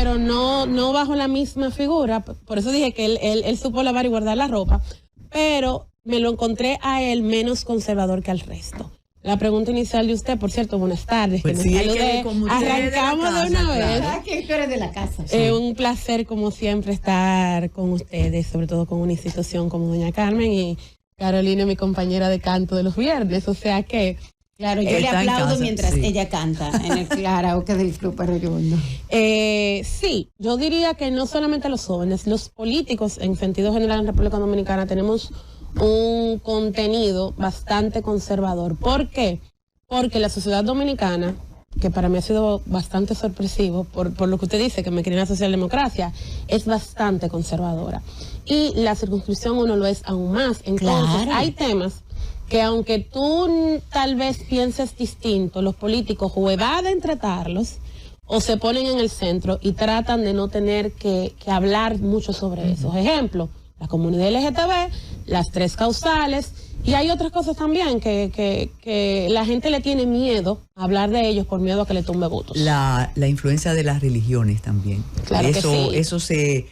pero no bajo la misma figura. Por eso dije que él supo lavar y guardar la ropa, pero me lo encontré a él menos conservador que al resto. La pregunta inicial de usted, por cierto, buenas tardes. Pues sí, Arrancamos de una vez. Claro. ¿Qué eres de la casa? Un placer, como siempre, estar con ustedes, sobre todo con una institución como Doña Carmen y Carolina, mi compañera de canto de los viernes. O sea que... Claro, yo le aplaudo mientras ella canta en el karaoke del Club Arroyondo. Sí, yo diría que no solamente los jóvenes, los políticos en sentido general en República Dominicana tenemos un contenido bastante conservador. ¿Por qué? Porque la sociedad dominicana, que para mí ha sido bastante sorpresivo, por lo que usted dice, que me quiere la socialdemocracia, es bastante conservadora. Y la circunscripción 1 lo es aún más. Entonces, hay temas que aunque tú tal vez pienses distinto, los políticos o evaden tratarlos o se ponen en el centro y tratan de no tener que hablar mucho sobre eso. Ejemplo, la comunidad LGTB, las 3 causales, y hay otras cosas también que la gente le tiene miedo a hablar de ellos por miedo a que le tumbe votos. La influencia de las religiones también. Claro que sí. Eso se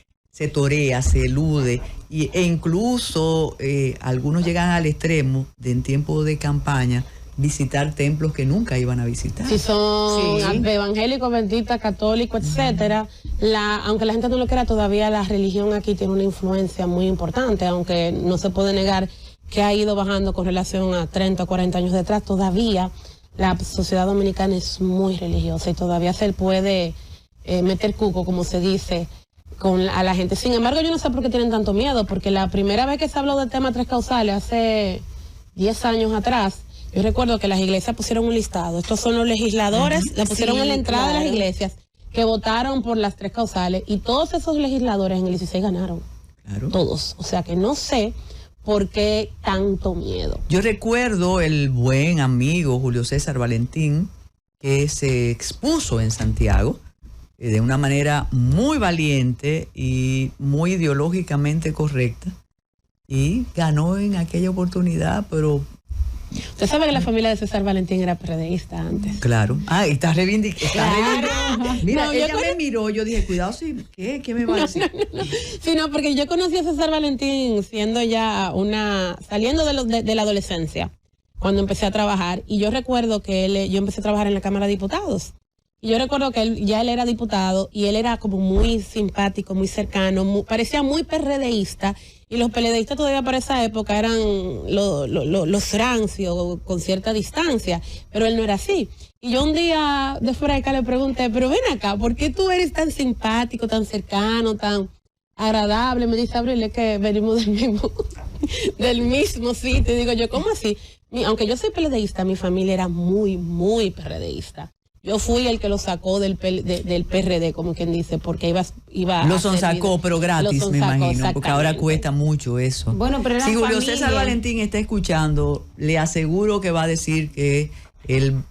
torea, se elude, e incluso algunos llegan al extremo de en tiempo de campaña visitar templos que nunca iban a visitar. Si son evangélicos, benditas, católicos, etcétera, aunque la gente no lo quiera, todavía la religión aquí tiene una influencia muy importante, aunque no se puede negar que ha ido bajando con relación a 30 o 40 años detrás. Todavía la sociedad dominicana es muy religiosa y todavía se puede meter cuco, como se dice, a la gente. Sin embargo, yo no sé por qué tienen tanto miedo, porque la primera vez que se habló del tema 3 causales, hace 10 años atrás, yo recuerdo que las iglesias pusieron un listado. Estos son los legisladores, la pusieron en la entrada de las iglesias, que votaron por las 3 causales, y todos esos legisladores en el 16 ganaron. Claro. Todos. O sea que no sé por qué tanto miedo. Yo recuerdo el buen amigo Julio César Valentín, que se expuso en Santiago de una manera muy valiente y muy ideológicamente correcta, y ganó en aquella oportunidad, pero... Usted sabe que la familia de César Valentín era PRDista antes. Claro. Y está reivindicando. Claro. Mira, No, ella me miró, yo dije, cuidado, ¿qué me va a decir? No. Sí, no, porque yo conocí a César Valentín siendo ya saliendo de la adolescencia, cuando empecé a trabajar, y yo recuerdo que yo empecé a trabajar en la Cámara de Diputados. Y yo recuerdo que él era diputado y él era como muy simpático, muy cercano, parecía muy PRDista, y los PLDistas todavía para esa época eran los rancios con cierta distancia, pero él no era así. Y yo un día de fuera de acá le pregunté, pero ven acá, ¿por qué tú eres tan simpático, tan cercano, tan agradable? Me dice Abril, es que venimos del mismo sitio. Y digo yo, ¿cómo así? Aunque yo soy PLDista, mi familia era muy, muy PRDista. Yo fui el que lo sacó del PRD, como quien dice, porque iba lo sonsacó, pero gratis, me imagino, porque ahora cuesta mucho eso. Bueno, pero si Julio César Valentín está escuchando, le aseguro que va a decir que él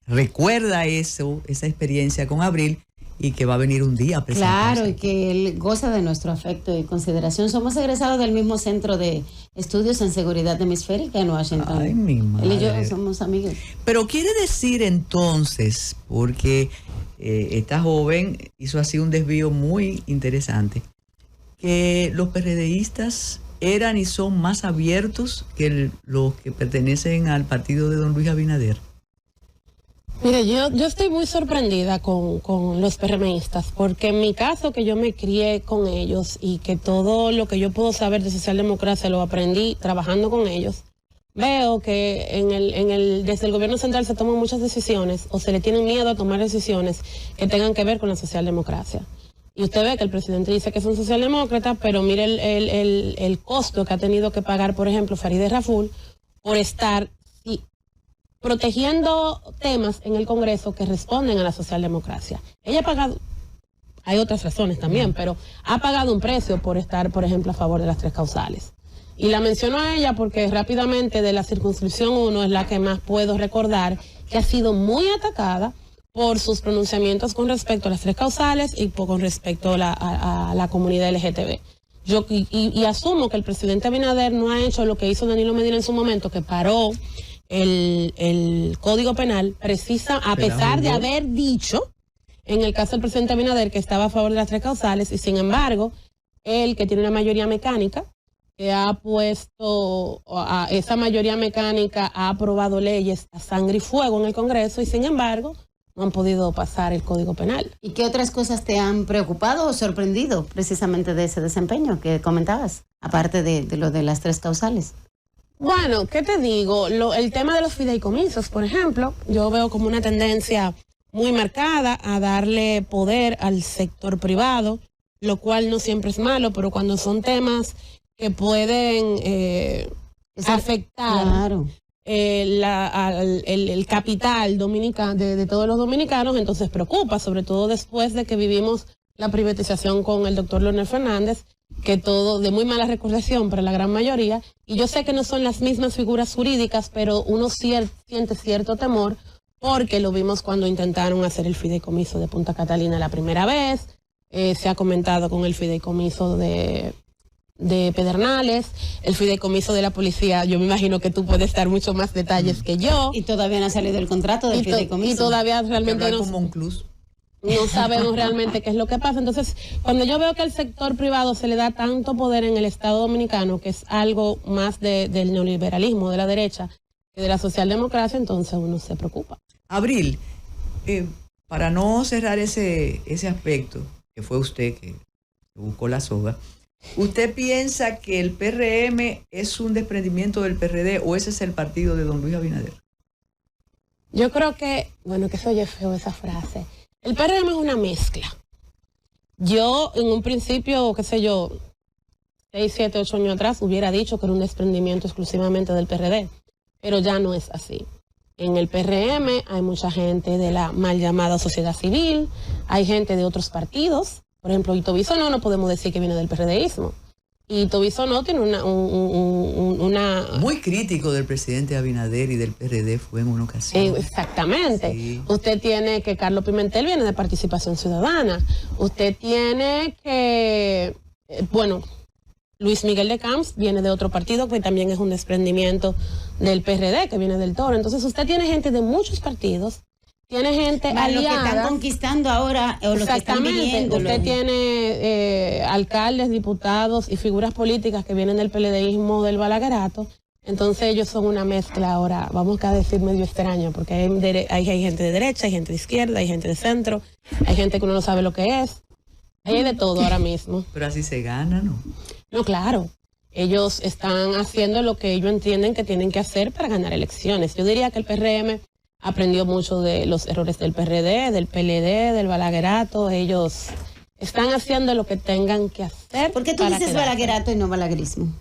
recuerda esa experiencia con Abril, y que va a venir un día a presentarse. Claro, y que él goza de nuestro afecto y consideración. Somos egresados del mismo Centro de Estudios en Seguridad Hemisférica en Washington. Ay, mi madre. Él y yo somos amigos. Pero quiere decir entonces, porque esta joven hizo así un desvío muy interesante, que los PRDistas eran y son más abiertos que los que pertenecen al partido de don Luis Abinader. Mire, yo estoy muy sorprendida con los PRMistas, porque en mi caso, que yo me crié con ellos y que todo lo que yo puedo saber de socialdemocracia lo aprendí trabajando con ellos, veo que desde el gobierno central se toman muchas decisiones, o se le tienen miedo a tomar decisiones que tengan que ver con la socialdemocracia. Y usted ve que el presidente dice que es un socialdemócrata, pero mire el costo que ha tenido que pagar, por ejemplo, Farideh Raful, por estar protegiendo temas en el Congreso que responden a la socialdemocracia. Ella ha pagado, hay otras razones también, pero ha pagado un precio por estar, por ejemplo, a favor de las 3 causales. Y la menciono a ella porque rápidamente de la circunscripción 1 es la que más puedo recordar, que ha sido muy atacada por sus pronunciamientos con respecto a las 3 causales y con respecto a la comunidad LGTB. Y asumo que el presidente Abinader no ha hecho lo que hizo Danilo Medina en su momento, que paró el Código Penal, a pesar de haber dicho en el caso del presidente Abinader, que estaba a favor de las 3 causales, y sin embargo, él, que tiene una mayoría mecánica, que ha puesto a esa mayoría mecánica, ha aprobado leyes a sangre y fuego en el Congreso, y sin embargo, no han podido pasar el Código Penal. ¿Y qué otras cosas te han preocupado o sorprendido precisamente de ese desempeño que comentabas, aparte de lo de las 3 causales? Bueno, ¿qué te digo? El tema de los fideicomisos, por ejemplo, yo veo como una tendencia muy marcada a darle poder al sector privado, lo cual no siempre es malo, pero cuando son temas que pueden afectar claro. el capital dominicano de todos los dominicanos, entonces preocupa, sobre todo después de que vivimos la privatización con el doctor Leonel Fernández, que todo de muy mala recordación para la gran mayoría, y yo sé que no son las mismas figuras jurídicas, pero uno siente cierto temor, porque lo vimos cuando intentaron hacer el fideicomiso de Punta Catalina la primera vez, se ha comentado con el fideicomiso de Pedernales, el fideicomiso de la policía. Yo me imagino que tú puedes dar mucho más detalles que yo. Y todavía no ha salido el contrato del fideicomiso. Y todavía realmente no sabemos realmente qué es lo que pasa. Entonces, cuando yo veo que al sector privado se le da tanto poder en el Estado Dominicano, que es algo más del neoliberalismo, de la derecha, que de la socialdemocracia, entonces uno se preocupa. Abril, para no cerrar ese aspecto, que fue usted que buscó la soga, ¿usted piensa que el PRM es un desprendimiento del PRD o ese es el partido de don Luis Abinader? Yo creo que, bueno, que se oye feo esa frase. El PRM es una mezcla. Yo, en un principio, qué sé yo, 6, 7, 8 años atrás, hubiera dicho que era un desprendimiento exclusivamente del PRD, pero ya no es así. En el PRM hay mucha gente de la mal llamada sociedad civil, hay gente de otros partidos. Por ejemplo, Ito Bisonó no podemos decir que viene del PRDismo. Ito Bisonó tiene una... Muy crítico del presidente Abinader y del PRD fue en una ocasión. Exactamente. Sí. Usted tiene que Carlos Pimentel viene de Participación Ciudadana. Usted tiene que... bueno, Luis Miguel de Camps viene de otro partido que también es un desprendimiento del PRD, que viene del Toro. Entonces usted tiene gente de muchos partidos, tiene gente aliada. Los que están conquistando ahora, o los que están viniendo. Usted tiene alcaldes, diputados y figuras políticas que vienen del PLDismo, del Balaguerato. Entonces ellos son una mezcla ahora, vamos a decir medio extraña, porque hay gente de derecha, hay gente de izquierda, hay gente de centro, hay gente que uno no sabe lo que es. Hay de todo ahora mismo. Pero así se gana, ¿no? No, claro. Ellos están haciendo lo que ellos entienden que tienen que hacer para ganar elecciones. Yo diría que el PRM aprendió mucho de los errores del PRD, del PLD, del Balaguerato. Ellos están haciendo lo que tengan que hacer. ¿Por qué tú dices Balaguerato y no balaguerismo?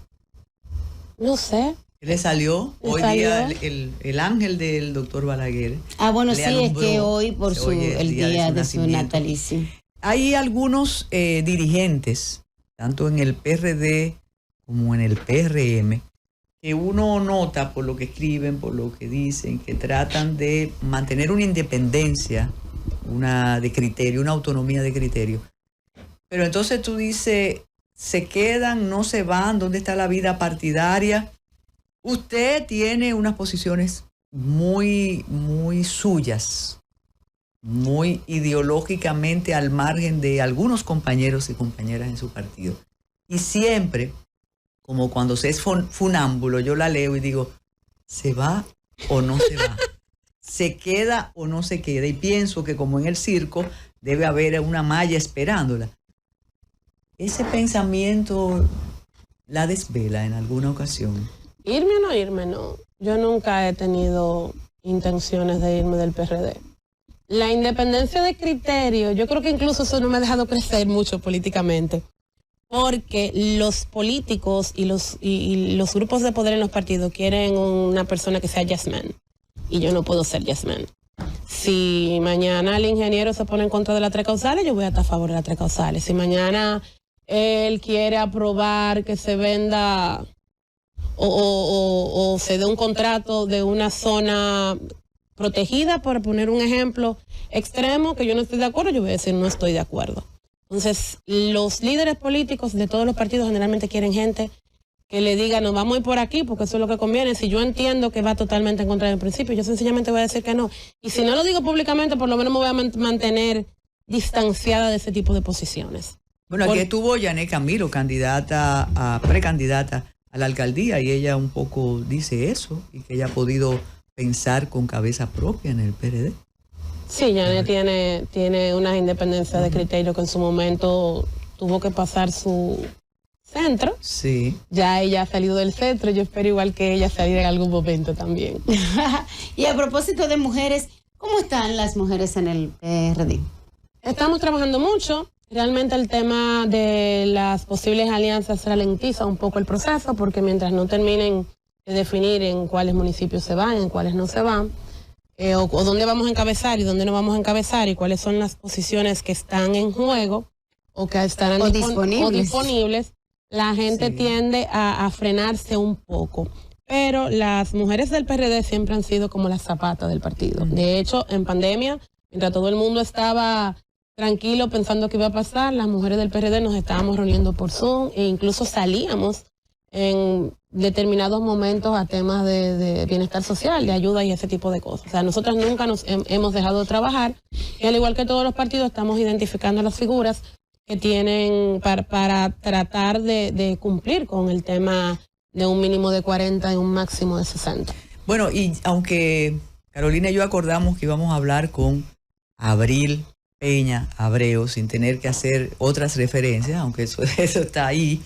No sé. Le salió hoy día el ángel del doctor Balaguer. Ah, bueno, sí, es que hoy por el día de su natalicio. Hay algunos dirigentes, tanto en el PRD como en el PRM, que uno nota por lo que escriben, por lo que dicen, que tratan de mantener una independencia, una de criterio, una autonomía de criterio. Pero entonces tú dices, ¿se quedan, no se van? ¿Dónde está la vida partidaria? Usted tiene unas posiciones muy, muy suyas, muy ideológicamente al margen de algunos compañeros y compañeras en su partido. Y siempre, como cuando se es funámbulo, yo la leo y digo, ¿se va o no se va? ¿Se queda o no se queda? Y pienso que como en el circo debe haber una malla esperándola. ¿Ese pensamiento la desvela en alguna ocasión? ¿Irme o no irme? No. Yo nunca he tenido intenciones de irme del PRD. La independencia de criterio, yo creo que incluso eso no me ha dejado crecer mucho políticamente, porque los políticos y los grupos de poder en los partidos quieren una persona que sea yes man, y yo no puedo ser yes man. Si mañana el ingeniero se pone en contra de las 3 causales, yo voy a estar a favor de las 3 causales. Si mañana él quiere aprobar que se venda o se dé un contrato de una zona protegida, por poner un ejemplo extremo, que yo no estoy de acuerdo, yo voy a decir no estoy de acuerdo. Entonces, los líderes políticos de todos los partidos generalmente quieren gente que le diga, nos vamos a ir por aquí porque eso es lo que conviene. Si yo entiendo que va totalmente en contra del principio, yo sencillamente voy a decir que no. Y si no lo digo públicamente, por lo menos me voy a mantener distanciada de ese tipo de posiciones. Bueno, aquí estuvo Yané Camilo, precandidata a la alcaldía, y ella un poco dice eso, y que ella ha podido pensar con cabeza propia en el PRD. Sí, Yané tiene una independencia de criterio que en su momento tuvo que pasar su centro. Sí. Ya ella ha salido del centro, yo espero igual que ella salir en algún momento también. Y a propósito de mujeres, ¿cómo están las mujeres en el PRD? Estamos trabajando mucho. Realmente el tema de las posibles alianzas ralentiza un poco el proceso, porque mientras no terminen de definir en cuáles municipios se van, en cuáles no se van, o dónde vamos a encabezar y dónde no vamos a encabezar, y cuáles son las posiciones que están en juego o que estarán disponibles, la gente tiende a frenarse un poco. Pero las mujeres del PRD siempre han sido como las zapatas del partido. De hecho, en pandemia, mientras todo el mundo estaba tranquilo pensando que iba a pasar, las mujeres del PRD nos estábamos reuniendo por Zoom e incluso salíamos en determinados momentos a temas de bienestar social, de ayuda y ese tipo de cosas. O sea, nosotras nunca nos hemos dejado de trabajar, y al igual que todos los partidos estamos identificando las figuras que tienen para tratar de cumplir con el tema de un mínimo de 40 y un máximo de 60. Bueno, y aunque Carolina y yo acordamos que íbamos a hablar con Abril Peña Abreu, sin tener que hacer otras referencias, aunque eso está ahí,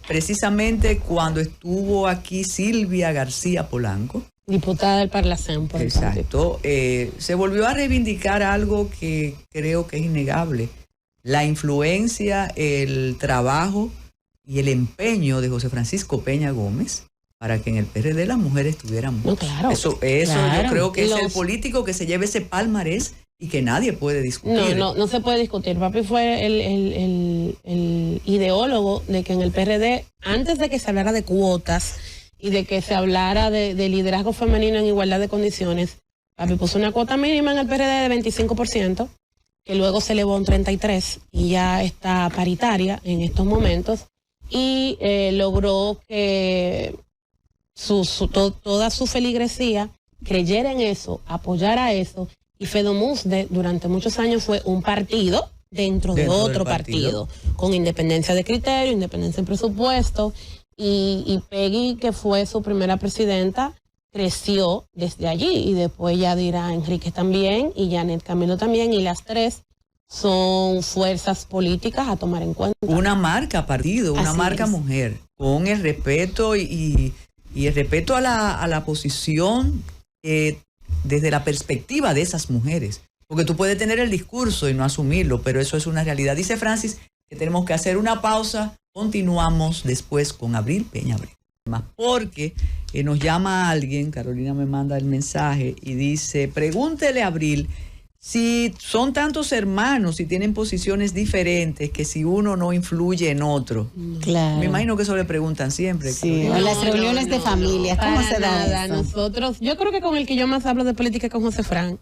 precisamente cuando estuvo aquí Silvia García Polanco, diputada del Parlacén, por exacto, se volvió a reivindicar algo que creo que es innegable: la influencia, el trabajo y el empeño de José Francisco Peña Gómez para que en el PRD las mujeres tuvieran voz. Claro, eso claro. Yo creo que es el político que se lleve ese palmarés y que nadie puede discutir. No se puede discutir. Papi fue el ideólogo de que en el PRD, antes de que se hablara de cuotas y de que se hablara de liderazgo femenino en igualdad de condiciones, papi puso una cuota mínima en el PRD de 25%, que luego se elevó a un 33% y ya está paritaria en estos momentos, y logró que toda su feligresía creyera en eso, apoyara eso. Y FEDOMUS durante muchos años fue un partido dentro de otro partido, con independencia de criterio, independencia en presupuesto, y Peggy, que fue su primera presidenta, creció desde allí, y después Yadira Enríquez también, y Yanet Camilo también, y las tres son fuerzas políticas a tomar en cuenta. Una marca partido, una marca mujer, con el respeto y el respeto a la posición desde la perspectiva de esas mujeres. Porque tú puedes tener el discurso y no asumirlo, pero eso es una realidad. Dice Francis que tenemos que hacer una pausa. Continuamos después con Abril Peña Abreu. Porque nos llama alguien, Carolina me manda el mensaje y dice: pregúntele a Abril si son tantos hermanos y tienen posiciones diferentes, que si uno no influye en otro. Claro. Me imagino que eso le preguntan siempre. Sí, en las reuniones de familia, ¿cómo se da eso? Nosotros, yo creo que con el que yo más hablo de política es con José Fran.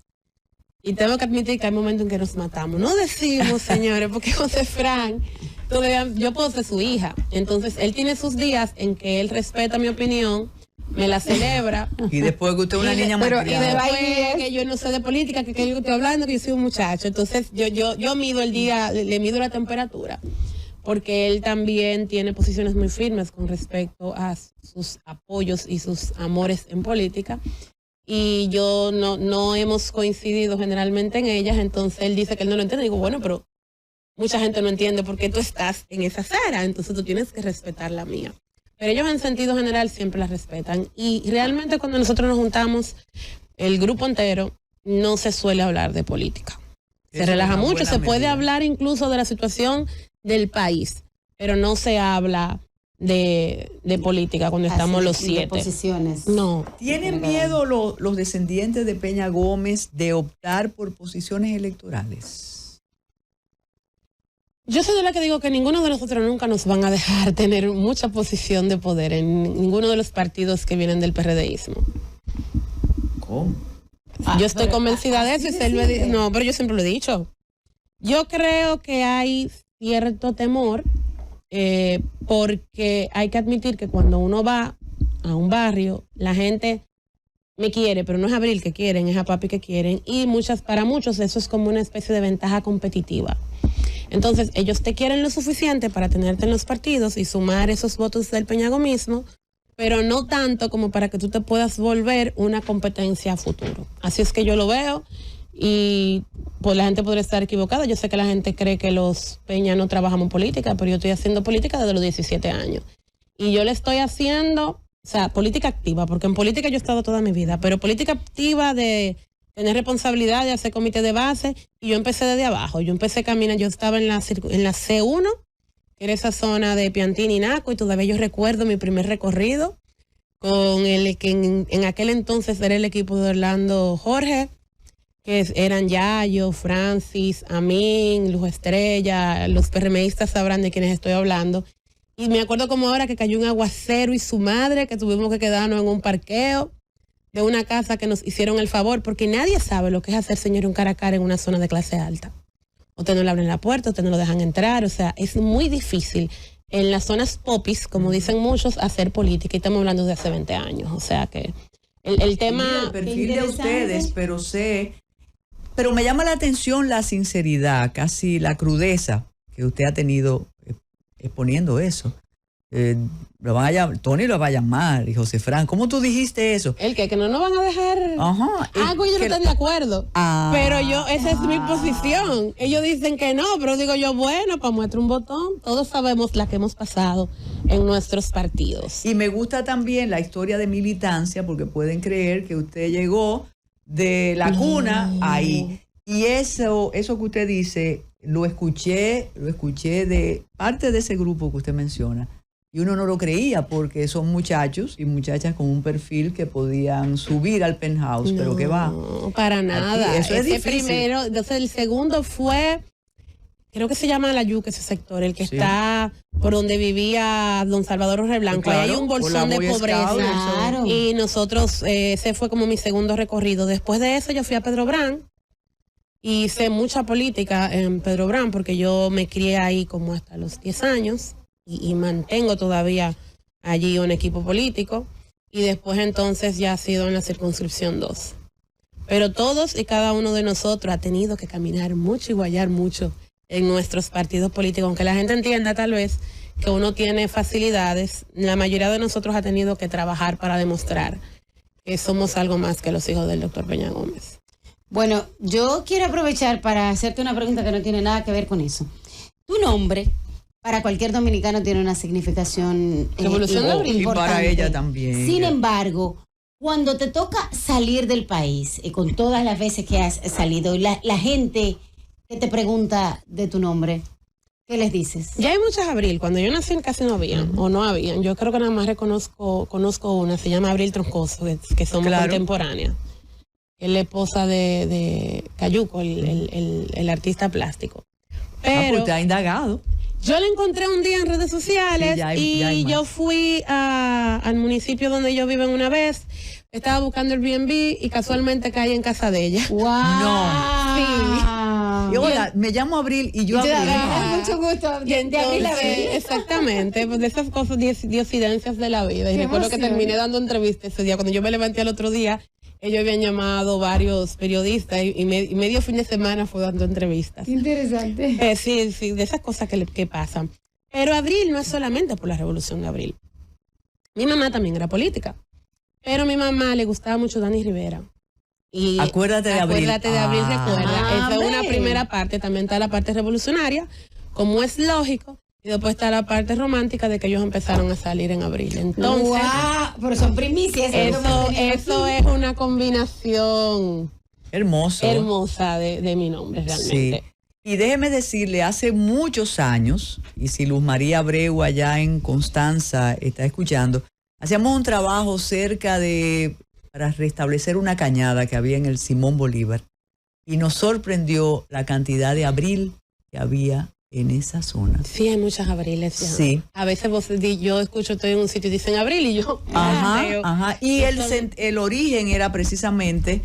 Y tengo que admitir que hay momentos en que nos matamos. No decimos, señores, porque José Fran, todavía yo puedo ser su hija. Entonces, él tiene sus días en que él respeta mi opinión, me la celebra. Y después que usted es una niña muy criada. Y después que yo no sé de política, que yo estoy hablando, que yo soy un muchacho. Entonces yo mido el día, le mido la temperatura, porque él también tiene posiciones muy firmes con respecto a sus apoyos y sus amores en política. Y yo no hemos coincidido generalmente en ellas. Entonces él dice que él no lo entiende. Digo, bueno, pero mucha gente no entiende por qué tú estás en esa acera, entonces tú tienes que respetar la mía. Pero ellos en sentido general siempre la respetan. Y realmente cuando nosotros nos juntamos, el grupo entero, no se suele hablar de política. Se relaja mucho, se puede hablar incluso de la situación del país, pero no se habla de política cuando estamos los 7. Posiciones. No. ¿Tienen miedo los descendientes de Peña Gómez de optar por posiciones electorales? Yo soy de la que digo que ninguno de nosotros nunca nos van a dejar tener mucha posición de poder en ninguno de los partidos que vienen del PRDismo. ¿Cómo? Yo estoy convencida de eso, y él me dice, no, pero yo siempre lo he dicho. Yo creo que hay cierto temor, porque hay que admitir que cuando uno va a un barrio, la gente me quiere, pero no es Abril que quieren, es a papi que quieren. Y para muchos eso es como una especie de ventaja competitiva. Entonces, ellos te quieren lo suficiente para tenerte en los partidos y sumar esos votos del peñagomismo, pero no tanto como para que tú te puedas volver una competencia a futuro. Así es que yo lo veo y pues la gente podría estar equivocada. Yo sé que la gente cree que los Peña no trabajamos en política, pero yo estoy haciendo política desde los 17 años. Y yo le estoy haciendo, o sea, política activa, porque en política yo he estado toda mi vida, pero política activa de tener responsabilidad, de hacer comité de base, y yo empecé desde abajo. Yo empecé a caminar, yo estaba en la C1, que era esa zona de Piantini y Naco, y todavía yo recuerdo mi primer recorrido con el que en aquel entonces era el equipo de Orlando Jorge, que eran Yayo, Francis, Amin, Luz Estrella, los PRMistas sabrán de quiénes estoy hablando. Y me acuerdo como ahora que cayó un aguacero y su madre, que tuvimos que quedarnos en un parqueo de una casa que nos hicieron el favor, porque nadie sabe lo que es hacer señor un cara a cara en una zona de clase alta. Usted no le abren la puerta, usted no lo dejan entrar, o sea, es muy difícil en las zonas popis, como dicen muchos, hacer política, y estamos hablando de hace 20 años, o sea que el tema... Mira, el perfil de ustedes, pero me llama la atención la sinceridad, casi la crudeza que usted ha tenido exponiendo eso. Tony lo va a llamar, y José Fran, ¿cómo tú dijiste eso? El que no nos van a dejar. Ajá. Pues yo no estoy de acuerdo. Pero esa es mi posición. Ellos dicen que no, pero digo yo, bueno, para muestra un botón. Todos sabemos la que hemos pasado en nuestros partidos. Y me gusta también la historia de militancia, porque pueden creer que usted llegó de la cuna ahí. Y eso que usted dice, lo escuché de parte de ese grupo que usted menciona. Y uno no lo creía porque son muchachos y muchachas con un perfil que podían subir al penthouse, pero que va. No, para nada. Aquí, eso es difícil. Primero, entonces el segundo fue, creo que se llama La Yuca, ese sector, el que está por donde vivía don Salvador Reblanco. Claro, ahí hay un bolsón de pobreza. Claro. Y nosotros, ese fue como mi segundo recorrido. Después de eso yo fui a Pedro Brán. Y hice mucha política en Pedro Brán porque yo me crié ahí como hasta los 10 años y mantengo todavía allí un equipo político. Y después entonces ya ha sido en la circunscripción 2. Pero todos y cada uno de nosotros ha tenido que caminar mucho y guayar mucho en nuestros partidos políticos. Aunque la gente entienda tal vez que uno tiene facilidades, la mayoría de nosotros ha tenido que trabajar para demostrar que somos algo más que los hijos del doctor Peña Gómez. Bueno, yo quiero aprovechar para hacerte una pregunta que no tiene nada que ver con eso. Tu nombre, para cualquier dominicano, tiene una significación Revolución de Abril. Y para ella también. Sin embargo, cuando te toca salir del país, y con todas las veces que has salido, la gente que te pregunta de tu nombre, ¿qué les dices? Ya hay muchas Abril. Cuando yo nací casi no habían, o no habían. Yo creo que nada más conozco una, se llama Abril Troncoso, que somos contemporáneas. Es la esposa de Cayuco, el artista plástico. Pero Porque ha indagado. yo la encontré un día en redes sociales, Sí, ya hay yo más. fui al municipio donde yo vivo una vez, estaba buscando el B&B y casualmente caí en casa de ella. ¡Wow! Sí. Y hola, me llamo Abril y yo Abril. Mucho gusto. Y entonces, exactamente, pues de esas cosas, diosidencias de la vida. Y Qué recuerdo que emoción. terminé dando entrevistas ese día. Cuando yo me levanté al otro día, ellos habían llamado varios periodistas y medio fin de semana fue dando entrevistas. Interesante. Sí, de esas cosas que pasan. Pero Abril no es solamente por la Revolución de Abril. Mi mamá también era política, pero a mi mamá le gustaba mucho Dani Rivera. Y Acuérdate de Abril. Acuérdate de Abril, recuerda. Esa es una ve. primera parte. También está la parte revolucionaria, como es lógico. Y después está la parte romántica de que ellos empezaron a salir en abril. Entonces, ¡Wow! Pero son primicias. eso es una combinación Hermoso. hermosa de mi nombre, realmente. Sí. Y déjeme decirle, hace muchos años, y si Luz María Abreu allá en Constanza está escuchando, hacíamos un trabajo para restablecer una cañada que había en el Simón Bolívar. Y nos sorprendió la cantidad de Abril que había en esa zona. Sí, hay muchas abriles. Ya. Sí. A veces yo escucho, estoy en un sitio y dicen abril y yo... Ajá. Y el origen era precisamente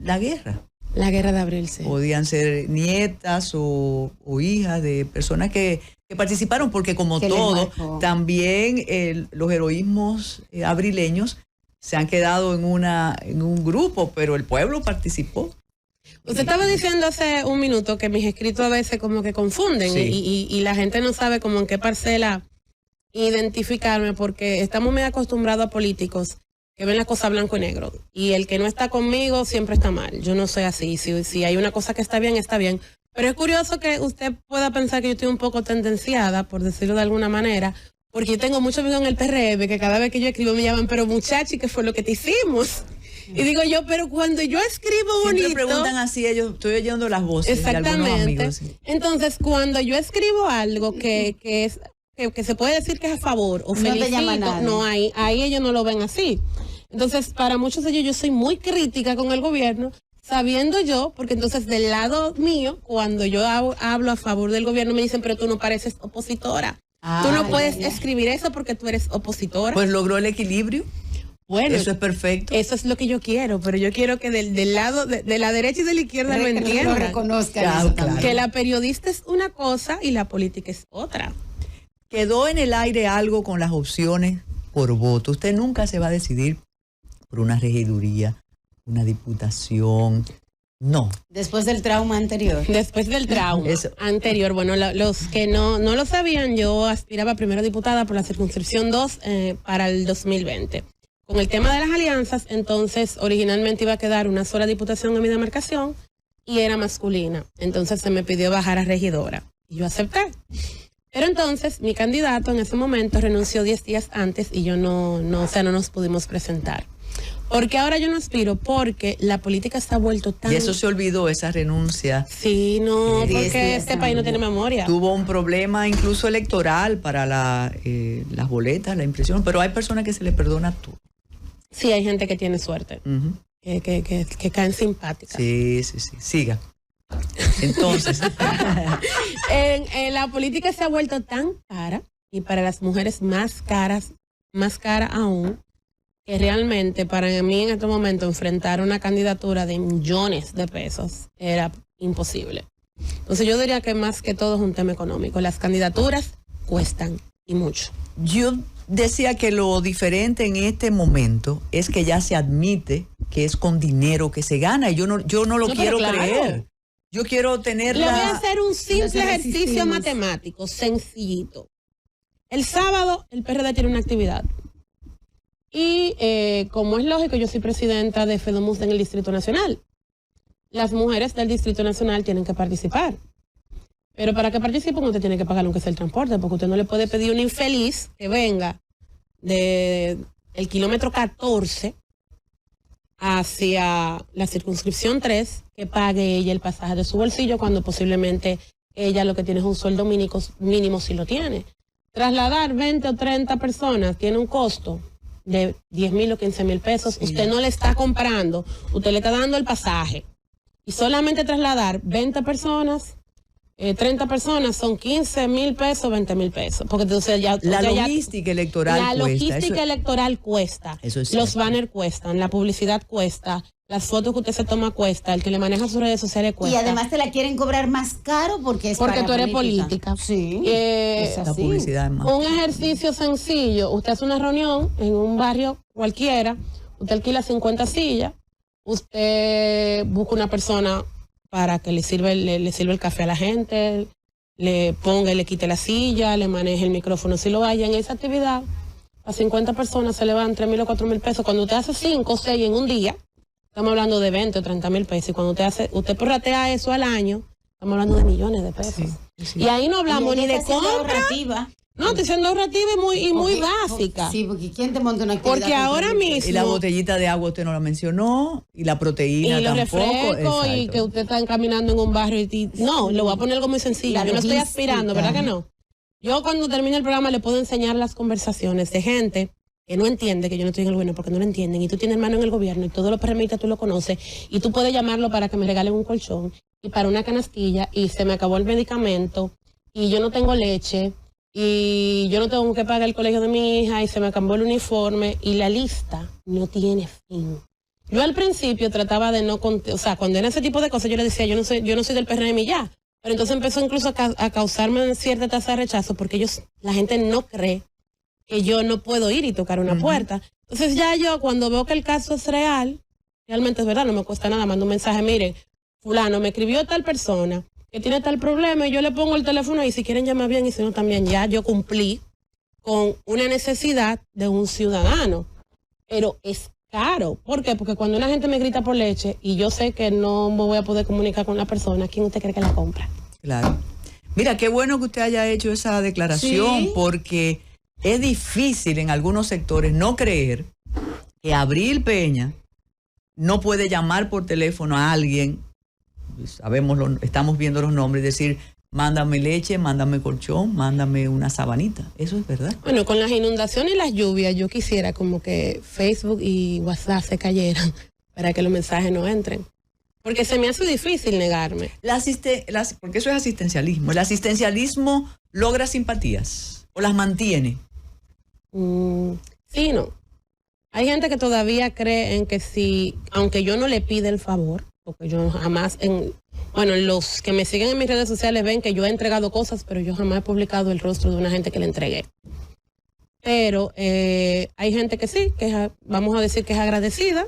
la guerra. La guerra de abril, sí. Podían ser nietas o hijas de personas que participaron, porque como Que les todo, marcó. también los heroísmos abrileños se han quedado en un grupo, pero el pueblo participó. Usted estaba diciendo hace un minuto que mis escritos a veces como que confunden, Sí. y la gente no sabe como en qué parcela identificarme, porque estamos muy acostumbrados a políticos que ven las cosas blanco y negro, y el que no está conmigo siempre está mal. Yo no soy así. Si hay una cosa que está bien, está bien. Pero es curioso que usted pueda pensar que yo estoy un poco tendenciada, por decirlo de alguna manera, porque yo tengo muchos amigos en el PRM que cada vez que yo escribo me llaman, pero muchachi, ¿qué fue lo que te hicimos? Y digo yo, pero cuando yo escribo Siempre bonito... preguntan así ellos, estoy oyendo las voces de algunos Exactamente. amigos. Sí. Entonces, cuando yo escribo algo que se puede decir que es a favor o No te felicito, llama nadie. no, ahí ellos no lo ven así. Entonces, para muchos de ellos yo soy muy crítica con el gobierno, sabiendo yo, porque entonces del lado mío, cuando yo hablo a favor del gobierno, me dicen, pero tú no pareces opositora. Tú no puedes escribir eso porque tú eres opositora. Pues logró el equilibrio. Bueno, Eso es perfecto. eso es lo que yo quiero, pero yo quiero que del lado de la derecha y de la izquierda lo Lo entiendan. reconozcan. Claro, eso claro. también. Que la periodista es una cosa y la política es otra. Quedó en el aire algo con las opciones por voto. Usted nunca se va a decidir por una regiduría, una diputación. No. Después del trauma anterior. Después del trauma Eso. anterior, bueno, los que no lo sabían, yo aspiraba primero a diputada por la circunscripción 2 para el 2020. Con el tema de las alianzas, entonces originalmente iba a quedar una sola diputación en mi demarcación y era masculina. Entonces se me pidió bajar a regidora y yo acepté. Pero entonces mi candidato en ese momento renunció 10 días antes y yo no nos pudimos presentar. Porque ahora yo no aspiro, porque la política se ha vuelto tan... Y eso se olvidó, esa renuncia. Sí, no, Sí, porque sí, este sí. país no tiene memoria. Tuvo un problema incluso electoral para las boletas, la impresión, pero hay personas que se les perdona todo. Sí, hay gente que tiene suerte, Ujú. que caen simpáticas. Sí. Siga. Entonces, En la política se ha vuelto tan cara, y para las mujeres más cara aún, que realmente para mí en este momento enfrentar una candidatura de millones de pesos era imposible. Entonces yo diría que más que todo es un tema económico. Las candidaturas cuestan y mucho. yo decía que lo diferente en este momento es que ya se admite que es con dinero que se gana y yo no lo No, pero quiero claro. creer. Yo quiero tener Le voy a la... hacer un simple Nos ejercicio resistimos. matemático, sencillito. El sábado el PRD tiene una actividad. Y como es lógico, yo soy presidenta de FEDOMUS en el Distrito Nacional. Las mujeres del Distrito Nacional tienen que participar. Pero para que participen usted tiene que pagar aunque sea el transporte, porque usted no le puede pedir a un infeliz que venga de el kilómetro 14 hacia la circunscripción 3, que pague ella el pasaje de su bolsillo cuando posiblemente ella lo que tiene es un sueldo mínimo si lo tiene. Trasladar 20 o 30 personas tiene un costo de 10,000 o 15,000 pesos. Sí. Usted no le está comprando, usted le está dando el pasaje. Y solamente trasladar 20 personas, 30 personas son 15,000 pesos, 20,000 pesos. Porque entonces ya... La usted ya- logística electoral la cuesta. logística Eso- electoral cuesta. Eso es Los cierto. banners cuestan, la publicidad cuesta, las fotos que usted se toma cuesta, el que le maneja sus redes sociales Y cuesta. además te la quieren cobrar más caro porque es Porque para tú eres política. Sí. Eh, es la así. publicidad es más. Un ejercicio sencillo, usted hace una reunión en un barrio cualquiera, usted alquila 50 sillas, usted busca una persona para que le sirva el café a la gente, le ponga y le quite la silla, le maneje el micrófono si lo haya. En esa actividad, a 50 personas se le van 3,000 o 4,000 pesos. Cuando usted hace 5 o 6 en un día, estamos hablando de 20 o 30,000 pesos. Y cuando usted prorratea eso al año, estamos hablando de millones de pesos. Sí. Y ahí no hablamos Y ni ella de está siendo compra. ahorrativa. No, estoy siendo ahorrativa y muy Porque- básica. Sí, porque ¿quién te monta una actividad? Porque con ahora 3,000 pesos? mismo... Y la botellita de agua usted no la mencionó, y la proteína Y los tampoco. refrescos y Exacto. que usted está caminando en un barrio no, le voy a poner algo muy sencillo. La Yo no estoy logística. aspirando, ¿verdad que no? Yo cuando termine el programa le puedo enseñar las conversaciones de gente que no entiende que yo no estoy en el gobierno porque no lo entienden. Y tú tienes hermano en el gobierno y todos los permitas tú lo conoces y tú puedes llamarlo para que me regalen un colchón y para una canastilla y se me acabó el medicamento y yo no tengo leche y yo no tengo que pagar el colegio de mi hija y se me acabó el uniforme y la lista no tiene fin. Yo al principio trataba de no, o sea, cuando era ese tipo de cosas yo le decía, yo no soy del PRM y ya. Pero entonces empezó incluso a causarme cierta tasa de rechazo porque la gente no cree que yo no puedo ir y tocar una puerta. Entonces ya yo cuando veo que el caso es real, realmente es verdad, no me cuesta nada, mando un mensaje, mire, fulano, me escribió tal persona que tiene tal problema y yo le pongo el teléfono y si quieren llamar bien y si no también, ya yo cumplí con una necesidad de un ciudadano. Pero es caro. ¿Por qué? Porque cuando una gente me grita por leche y yo sé que no me voy a poder comunicar con la persona, ¿quién usted cree que la compra? Claro. Mira, qué bueno que usted haya hecho esa declaración, Sí. porque es difícil en algunos sectores no creer que Abril Peña no puede llamar por teléfono a alguien, estamos viendo los nombres, y decir, mándame leche, mándame colchón, mándame una sabanita. Eso es verdad. Bueno, con las inundaciones y las lluvias, yo quisiera como que Facebook y WhatsApp se cayeran para que los mensajes no entren. Porque se me hace difícil negarme. Porque eso es asistencialismo. El asistencialismo logra simpatías o las mantiene. Sí, no. Hay gente que todavía cree en que si, aunque yo no le pida el favor, porque yo jamás, los que me siguen en mis redes sociales ven que yo he entregado cosas, pero yo jamás he publicado el rostro de una gente que le entregué. Pero hay gente que sí, que vamos a decir que es agradecida,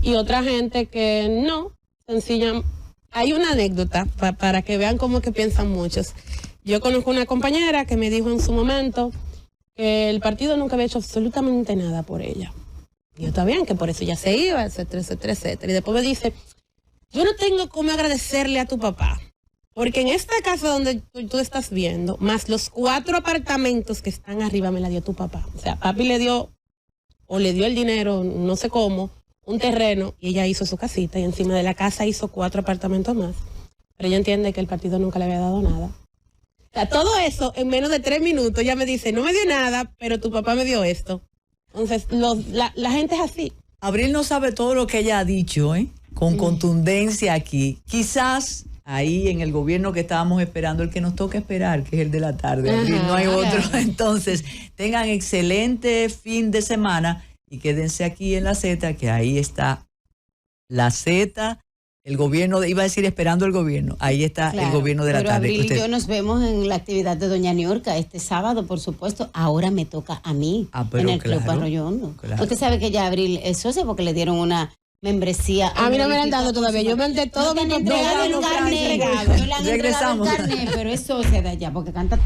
y otra gente que no, sencilla. Hay una anécdota para que vean cómo que piensan muchos. Yo conozco una compañera que me dijo en su momento que el partido nunca había hecho absolutamente nada por ella. Y yo, está bien, que por eso ya se iba, etcétera, etcétera, etcétera. Y después me dice, yo no tengo cómo agradecerle a tu papá, porque en esta casa donde tú estás viendo, más los 4 apartamentos que están arriba, me la dio tu papá. O sea, papi le dio el dinero, no sé cómo, un terreno, y ella hizo su casita, y encima de la casa hizo 4 apartamentos más. Pero ella entiende que el partido nunca le había dado nada. O sea, todo eso en menos de 3 minutos, ella me dice, no me dio nada, pero tu papá me dio esto. Entonces, la gente es así. Abril no sabe todo lo que ella ha dicho, con contundencia aquí. Quizás ahí en el gobierno que estábamos esperando, el que nos toca esperar, que es el de la tarde. Abril, no hay otro. Entonces, tengan excelente fin de semana y quédense aquí en la Z, que ahí está la Z. El gobierno, iba a decir esperando el gobierno, ahí está el gobierno de la tarde. Abril y yo nos vemos en la actividad de Doña Niurka este sábado, por supuesto. Ahora me toca a mí en el Club Arroyo Hondo. Claro. Usted sabe que ya Abril es socia porque le dieron una membresía. A mí no me la han dado todavía, yo mandé todo mi entregado el carnet. Regresamos. Pero es socia de allá porque canta.